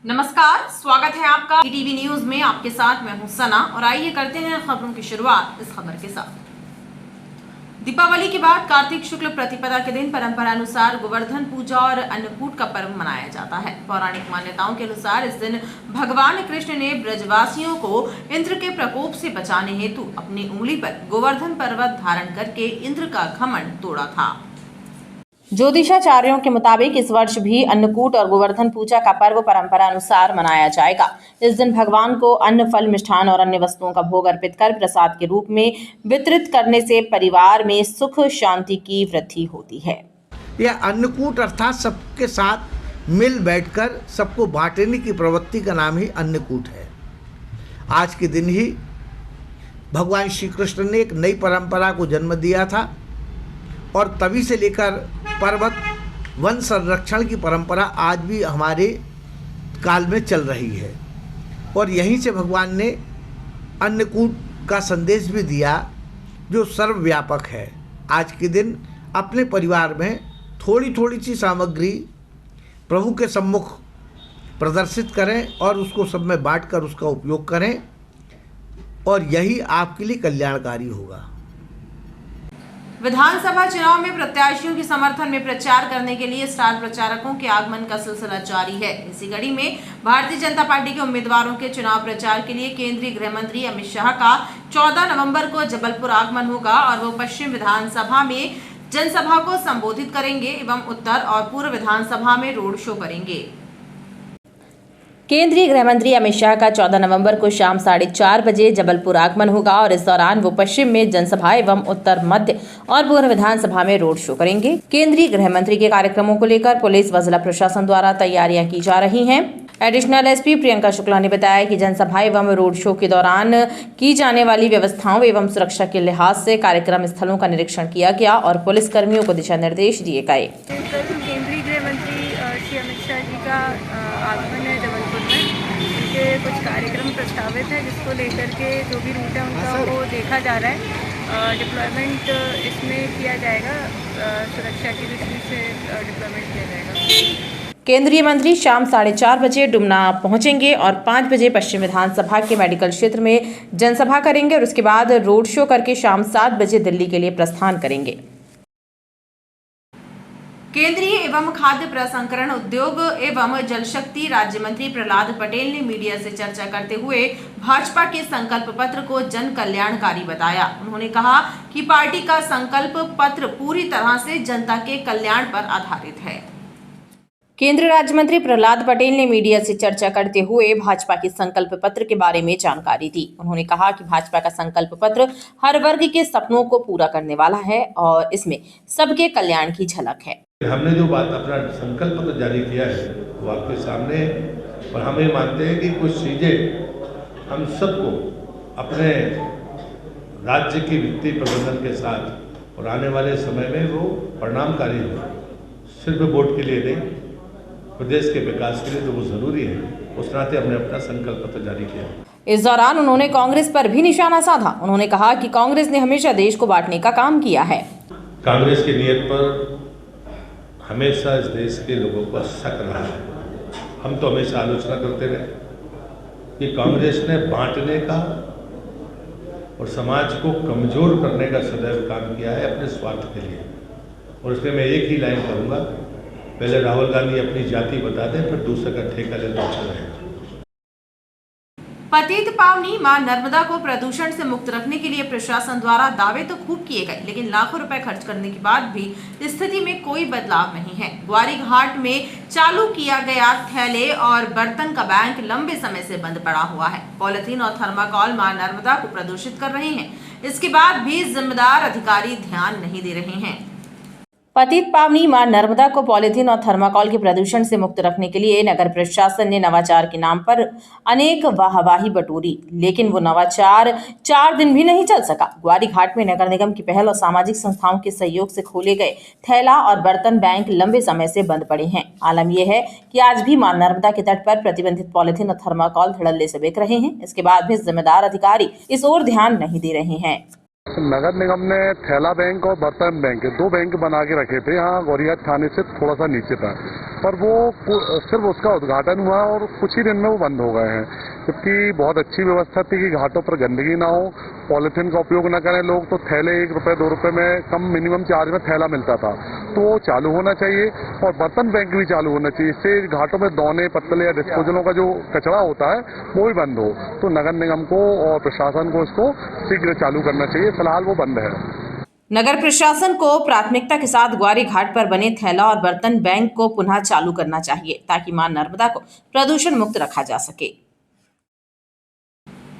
नमस्कार, स्वागत है आपका टीवी न्यूज में। आपके साथ मैं हूं सना और आइए करते हैं खबरों की शुरुआत इस खबर के साथ। दीपावली के बाद कार्तिक शुक्ल प्रतिपदा के दिन परंपरा अनुसार गोवर्धन पूजा और अन्नकूट का पर्व मनाया जाता है। पौराणिक मान्यताओं के अनुसार इस दिन भगवान कृष्ण ने ब्रजवासियों को इंद्र के प्रकोप से बचाने हेतु अपनी उंगली पर गोवर्धन पर्वत धारण करके इंद्र का घमंड तोड़ा था। ज्योतिषाचार्यों के मुताबिक इस वर्ष भी अन्नकूट और गोवर्धन पूजा का पर्व परंपरा अनुसार मनाया जाएगा। इस दिन भगवान को अन्न, फल, मिष्ठान और अन्य वस्तुओं का भोग अर्पित कर प्रसाद के रूप में वितरित करने से परिवार में सुख शांति की वृद्धि होती है। यह अन्नकूट अर्थात सबके साथ मिल बैठकर सबको बांटने की प्रवृत्ति का नाम ही अन्नकूट है। आज के दिन ही भगवान श्री कृष्ण ने एक नई परंपरा को जन्म दिया था और तभी से लेकर पर्वत वन संरक्षण की परंपरा आज भी हमारे काल में चल रही है और यहीं से भगवान ने अन्नकूट का संदेश भी दिया जो सर्वव्यापक है। आज के दिन अपने परिवार में थोड़ी थोड़ी सी सामग्री प्रभु के सम्मुख प्रदर्शित करें और उसको सब में बांटकर उसका उपयोग करें और यही आपके लिए कल्याणकारी होगा। विधानसभा चुनाव में प्रत्याशियों के समर्थन में प्रचार करने के लिए स्टार प्रचारकों के आगमन का सिलसिला जारी है। इसी कड़ी में भारतीय जनता पार्टी के उम्मीदवारों के चुनाव प्रचार के लिए केंद्रीय गृह मंत्री अमित शाह का 14 नवंबर को जबलपुर आगमन होगा और वो पश्चिम विधानसभा में जनसभा को संबोधित करेंगे एवं उत्तर और पूर्व विधानसभा में रोड शो करेंगे। केंद्रीय गृह मंत्री अमित शाह का 14 नवंबर को शाम 4:30 बजे जबलपुर आगमन होगा और इस दौरान वो पश्चिम में जनसभा एवं उत्तर, मध्य और पूर्व विधानसभा में रोड शो करेंगे। केंद्रीय गृह मंत्री के कार्यक्रमों को लेकर पुलिस व जिला प्रशासन द्वारा तैयारियां की जा रही हैं। एडिशनल एसपी प्रियंका शुक्ला ने बताया कि जनसभा एवं रोड शो के दौरान की जाने वाली व्यवस्थाओं एवं सुरक्षा के लिहाज से कार्यक्रम स्थलों का निरीक्षण किया गया और पुलिस कर्मियों को दिशा निर्देश दिए गए। केंद्रीय गृह मंत्री श्री अमित शाह जी का आगमन है जबलपुर में। उनके कुछ कार्यक्रम प्रस्तावित है जिसको लेकर के जो भी रूट है उनका वो देखा जा रहा है। डिप्लॉयमेंट इसमें किया जाएगा, सुरक्षा की दृष्टि से डिप्लॉयमेंट किया जाएगा। केंद्रीय मंत्री शाम 4:30 बजे डुमना पहुंचेंगे और 5 बजे पश्चिम विधानसभा के मेडिकल क्षेत्र में जनसभा करेंगे और उसके बाद रोड शो करके शाम 7 बजे दिल्ली के लिए प्रस्थान करेंगे। केंद्रीय एवं खाद्य प्रसंस्करण उद्योग एवं जल शक्ति राज्य मंत्री प्रहलाद पटेल ने मीडिया से चर्चा करते हुए भाजपा के संकल्प पत्र को जन कल्याणकारी बताया। उन्होंने कहा कि पार्टी का संकल्प पत्र पूरी तरह से जनता के कल्याण पर आधारित है। केंद्रीय राज्य मंत्री प्रहलाद पटेल ने मीडिया से चर्चा करते हुए भाजपा के संकल्प पत्र के बारे में जानकारी दी। उन्होंने कहा कि भाजपा का संकल्प पत्र हर वर्ग के सपनों को पूरा करने वाला है और इसमें सबके कल्याण की झलक है। हमने जो बात अपना संकल्प पत्र जारी किया है वो आपके सामने है और हम ये मानते हैं कि कुछ चीज़ें हम सबको अपने राज्य के वित्तीय प्रबंधन के साथ और आने वाले समय में वो परिणामकारी हो, सिर्फ वोट के लिए नहीं, प्रदेश के विकास के लिए तो वो जरूरी है। उस नाते हमने अपना संकल्प पत्र जारी किया। इस दौरान उन्होंने कांग्रेस पर भी निशाना साधा। उन्होंने कहा कि कांग्रेस ने हमेशा देश को बांटने का काम किया है। कांग्रेस की नीयत पर हमेशा इस देश के लोगों का शक रहा है। हम तो हमेशा आलोचना करते रहे कि कांग्रेस ने बांटने का और समाज को कमजोर करने का सदैव काम किया है अपने स्वार्थ के लिए। और इसमें मैं एक ही लाइन कहूँगा, पहले राहुल गांधी अपनी जाति बता दें, फिर दूसरे का ठेका ले तो अच्छा रहेगा। पतित पावनी मां नर्मदा को प्रदूषण से मुक्त रखने के लिए प्रशासन द्वारा दावे तो खूब किए गए, लेकिन लाखों रुपए खर्च करने के बाद भी स्थिति में कोई बदलाव नहीं है। ग्वारी घाट में चालू किया गया थैले और बर्तन का बैंक लंबे समय से बंद पड़ा हुआ है। पॉलिथीन और थर्माकोल मां नर्मदा को प्रदूषित कर रहे हैं। इसके बाद भी जिम्मेदार अधिकारी ध्यान नहीं दे रहे हैं। पतित पावनी मां नर्मदा को पॉलिथीन और थर्माकोल के प्रदूषण से मुक्त रखने के लिए नगर प्रशासन ने नवाचार के नाम पर अनेक वाहवाही बटोरी, लेकिन वो नवाचार 4 दिन भी नहीं चल सका। ग्वारी घाट में नगर निगम की पहल और सामाजिक संस्थाओं के सहयोग से खोले गए थैला और बर्तन बैंक लंबे समय से बंद पड़े हैं। आलम यह है कि आज भी मां नर्मदा के तट पर प्रतिबंधित पॉलिथीन और थर्माकोल धड़ल्ले से बिक रहे हैं। इसके बाद भी जिम्मेदार अधिकारी इस ओर ध्यान नहीं दे रहे हैं। नगर निगम ने थैला बैंक और बर्तन बैंक, दो बैंक बना के रखे थे यहाँ गौरीघाट थाने से थोड़ा सा नीचे था, पर वो सिर्फ उसका उद्घाटन हुआ और कुछ ही दिन में वो बंद हो गए हैं। जबकि बहुत अच्छी व्यवस्था थी कि घाटों पर गंदगी ना हो, पॉलीथीन का उपयोग ना करें लोग, तो थैले 1 रुपये 2 रुपये में कम मिनिमम चार्ज में थैला मिलता था, तो वो चालू होना चाहिए। और बर्तन बैंक भी चालू होना चाहिए, इससे घाटों में दौने पत्तले या डिस्पोजलों का जो कचरा होता है वो भी बंद हो। तो नगर निगम को और प्रशासन को इसको शीघ्र चालू करना चाहिए, फिलहाल वो बंद है। नगर प्रशासन को प्राथमिकता के साथ ग्वारी घाट पर बने थैला और बर्तन बैंक को पुनः चालू करना चाहिए ताकि मां नर्मदा को प्रदूषण मुक्त रखा जा सके।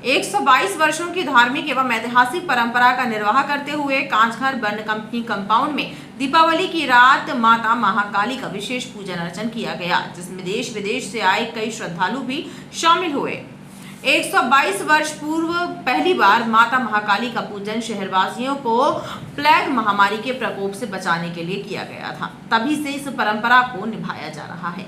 122 वर्षों की धार्मिक एवं ऐतिहासिक परंपरा का निर्वाह करते हुए कांचघर बर्न कंपनी कंपाउंड में दीपावली की रात माता महाकाली का विशेष पूजन अर्चन किया गया, जिसमें देश विदेश से आए कई श्रद्धालु भी शामिल हुए। 122 वर्ष पूर्व पहली बार माता महाकाली का पूजन शहरवासियों को प्लेग महामारी के प्रकोप से बचाने के लिए किया गया था, तभी से इस परंपरा को निभाया जा रहा है।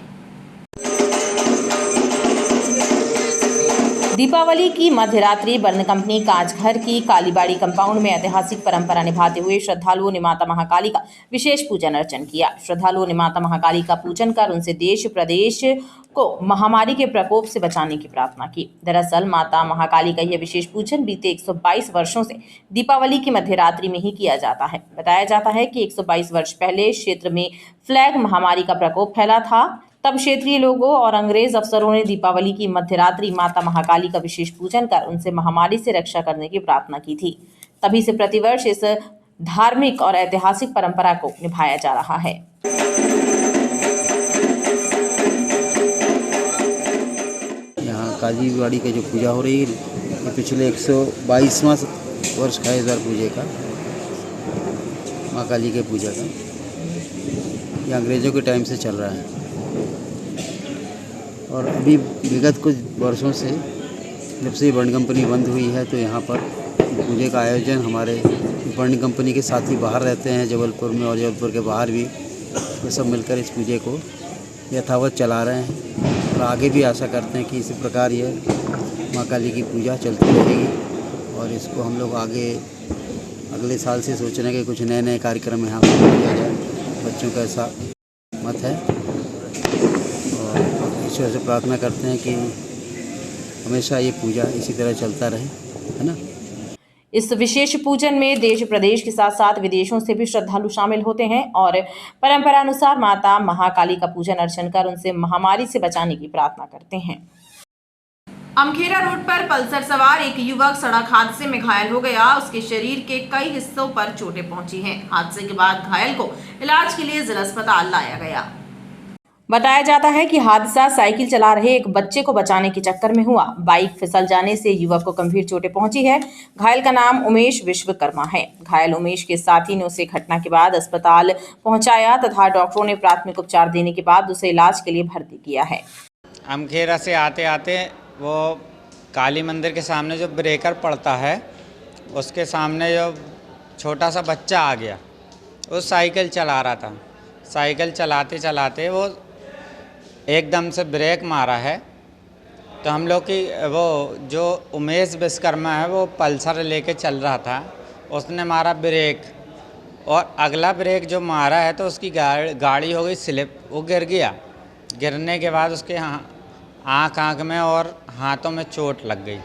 दीपावली की मध्यरात्रि बर्न कंपनी कांचघर की कालीबाड़ी कंपाउंड में ऐतिहासिक परंपरा निभाते हुए श्रद्धालुओं ने माता महाकाली का विशेष पूजन अर्चन किया। श्रद्धालुओं ने माता महाकाली का पूजन कर उनसे देश प्रदेश को महामारी के प्रकोप से बचाने की प्रार्थना की। दरअसल माता महाकाली का यह विशेष पूजन बीते 122 वर्षों से दीपावली की मध्यरात्रि में ही किया जाता है। बताया जाता है कि 122 वर्ष पहले क्षेत्र में प्लेग महामारी का प्रकोप फैला था, तब क्षेत्रीय लोगों और अंग्रेज अफसरों ने दीपावली की मध्यरात्रि माता महाकाली का विशेष पूजन कर उनसे महामारी से रक्षा करने की प्रार्थना की थी। तभी से प्रतिवर्ष इस धार्मिक और ऐतिहासिक परंपरा को निभाया जा रहा है। यहाँ कालीबाड़ी की जो पूजा हो रही है ये पिछले 122वां वर्ष का इस बार पूजे का, माँ काली के पूजा का, ये अंग्रेज़ों के टाइम से चल रहा है। और अभी विगत कुछ वर्षों से जब से बर्न कंपनी बंद हुई है तो यहाँ पर पूजे का आयोजन हमारे बर्न कंपनी के साथी बाहर रहते हैं जबलपुर में और जबलपुर के बाहर भी, तो सब मिलकर इस पूजे को यथावत चला रहे हैं और आगे भी आशा करते हैं कि इसी प्रकार ये माँ काली की पूजा चलती रहेगी। और इसको हम लोग आगे अगले साल से सोच रहे हैं कि कुछ नए नए कार्यक्रम यहाँ पर किया जाए, बच्चों का ऐसा मत है। ईश्वर से प्रार्थना करते हैं कि हमेशा ये पूजा इसी तरह चलता रहे, है ना। इस विशेष पूजन में देश प्रदेश के साथ साथ विदेशों से भी श्रद्धालु शामिल होते हैं और परंपरा अनुसार माता महाकाली का पूजन अर्चन कर उनसे महामारी से बचाने की प्रार्थना करते हैं। अमखेरा रोड पर पल्सर सवार एक युवक सड़क हादसे में घायल हो गया। उसके शरीर के कई हिस्सों पर चोटें पहुंची हैं। हादसे के बाद घायल को इलाज के लिए जिला अस्पताल लाया गया। बताया जाता है कि हादसा साइकिल चला रहे एक बच्चे को बचाने के चक्कर में हुआ। बाइक फिसल जाने से युवक को गंभीर चोटें पहुंची है। घायल का नाम उमेश विश्वकर्मा है। घायल उमेश के साथी ने उसे घटना के बाद अस्पताल पहुंचाया तथा डॉक्टरों ने प्राथमिक उपचार देने के बाद उसे इलाज के लिए भर्ती किया है। अमखेरा से आते आते वो काली मंदिर के सामने जो ब्रेकर पड़ता है उसके सामने जो छोटा सा बच्चा आ गया, वो साइकिल चला रहा था। साइकिल चलाते चलाते वो एकदम से ब्रेक मारा है, तो हम लोग की वो जो उमेश विश्वकर्मा है वो पल्सर लेके चल रहा था, उसने मारा ब्रेक और अगला ब्रेक जो मारा है तो उसकी गाड़ी हो गई स्लिप, वो गिर गया। गिरने के बाद उसके आँख में और हाथों में चोट लग गई।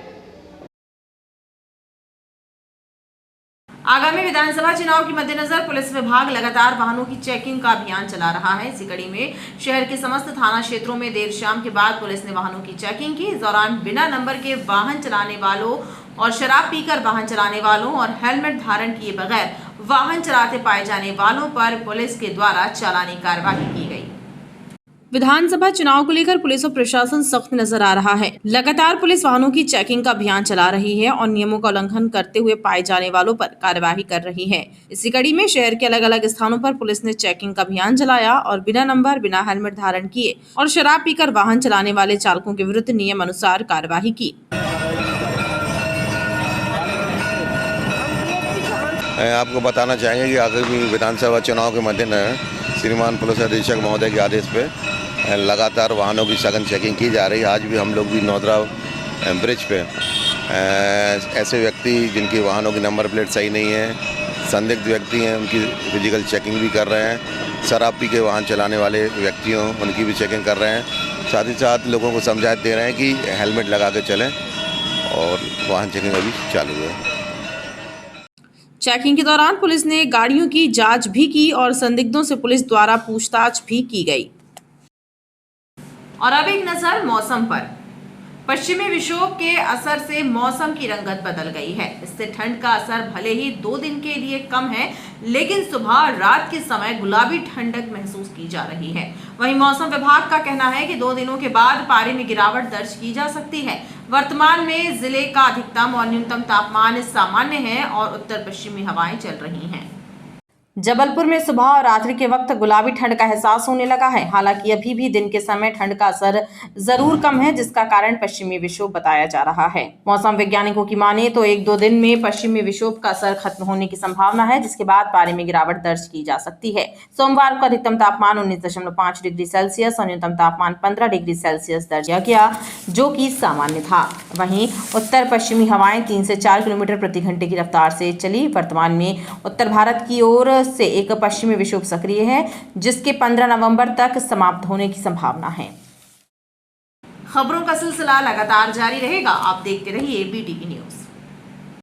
आगामी विधानसभा चुनाव के मद्देनजर पुलिस विभाग लगातार वाहनों की चेकिंग का अभियान चला रहा है। इसी कड़ी में शहर के समस्त थाना क्षेत्रों में देर शाम के बाद पुलिस ने वाहनों की चेकिंग की। इस दौरान बिना नंबर के वाहन चलाने वालों और शराब पीकर वाहन चलाने वालों और हेलमेट धारण किए बगैर वाहन चलाते पाए जाने वालों पर पुलिस के द्वारा चालानी कार्रवाई की गई। विधानसभा चुनाव को लेकर पुलिस और प्रशासन सख्त नजर आ रहा है। लगातार पुलिस वाहनों की चेकिंग का अभियान चला रही है और नियमों का उल्लंघन करते हुए पाए जाने वालों पर कार्यवाही कर रही है। इसी कड़ी में शहर के अलग अलग स्थानों पर पुलिस ने चेकिंग का अभियान चलाया और बिना नंबर, बिना हेलमेट धारण किए और शराब पीकर वाहन चलाने वाले चालकों के विरुद्ध नियम अनुसार कार्यवाही की। आपको बताना चाहेंगे कि आगामी विधानसभा चुनाव के मद्देनजर श्रीमान पुलिस अधीक्षक महोदय के आदेश पे लगातार वाहनों की सघन चेकिंग की जा रही है। आज भी हम लोग भी नौदरा ब्रिज पे ऐसे व्यक्ति जिनके वाहनों की नंबर प्लेट सही नहीं है, संदिग्ध व्यक्ति हैं, उनकी फिजिकल चेकिंग भी कर रहे हैं। शराब पी के वाहन चलाने वाले व्यक्तियों उनकी भी चेकिंग कर रहे हैं। साथ ही साथ लोगों को समझाइश दे रहे हैं कि हेलमेट लगा के चलें और वाहन चेकिंग अभी चालू है। चेकिंग के दौरान पुलिस ने गाड़ियों की जांच भी की और संदिग्धों से पुलिस द्वारा पूछताछ भी की गई। और अब एक नजर मौसम पर। पश्चिमी विक्षोभ के असर से मौसम की रंगत बदल गई है। इससे ठंड का असर भले ही 2 दिन के लिए कम है, लेकिन सुबह और रात के समय गुलाबी ठंडक महसूस की जा रही है। वहीं मौसम विभाग का कहना है कि 2 दिनों के बाद पारे में गिरावट दर्ज की जा सकती है। वर्तमान में जिले का अधिकतम और न्यूनतम तापमान सामान्य है और उत्तर पश्चिमी हवाएं चल रही हैं। जबलपुर में सुबह और रात्रि के वक्त गुलाबी ठंड का एहसास होने लगा है। हालांकि अभी भी दिन के समय ठंड का असर जरूर कम है, जिसका कारण पश्चिमी विक्षोभ बताया जा रहा है। मौसम वैज्ञानिकों की माने तो 1-2 दिन में पश्चिमी विक्षोभ का असर खत्म होने की संभावना है, जिसके बाद पारे में गिरावट दर्ज की जा सकती है। सोमवार को अधिकतम तापमान 19.5 डिग्री सेल्सियस और न्यूनतम तापमान 15 डिग्री सेल्सियस दर्ज किया गया, जो कि सामान्य था। वहीं उत्तर पश्चिमी हवाएं 3 से 4 किलोमीटर प्रति घंटे की रफ्तार से चली। वर्तमान में उत्तर भारत की ओर से एक पश्चिमी विक्षोभ सक्रिय है, जिसके 15 नवंबर तक समाप्त होने की संभावना है। खबरों का सिलसिला लगातार जारी रहेगा। आप देखते रहिए BTV न्यूज।